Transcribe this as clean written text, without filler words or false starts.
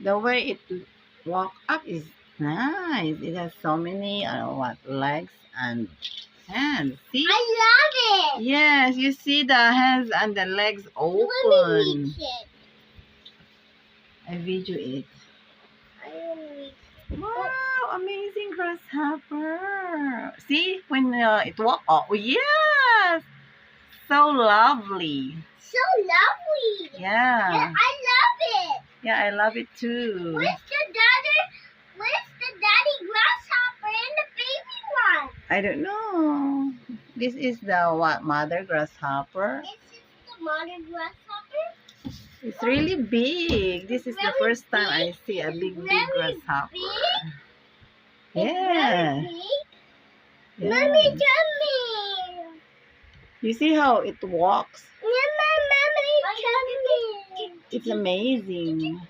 The way it walk up is nice. It has so many legs and hands. See? I love it. Yes, you see the hands and the legs Let me open. reach it. I video it. I want to reach it. Wow, amazing grasshopper. See, when it walk, oh yes, so lovely. So lovely. Yeah. Yeah, I love it. Yeah, I love it too. Where's the daddy grasshopper and the baby one? I don't know. This is the mother grasshopper. This is the mother grasshopper. It's really big. This is the Really first time I big? see a big Really grasshopper. big? Yeah. It's very big. Yeah. Mommy, tell me. You see how it walks? Mommy, tell me. It's amazing.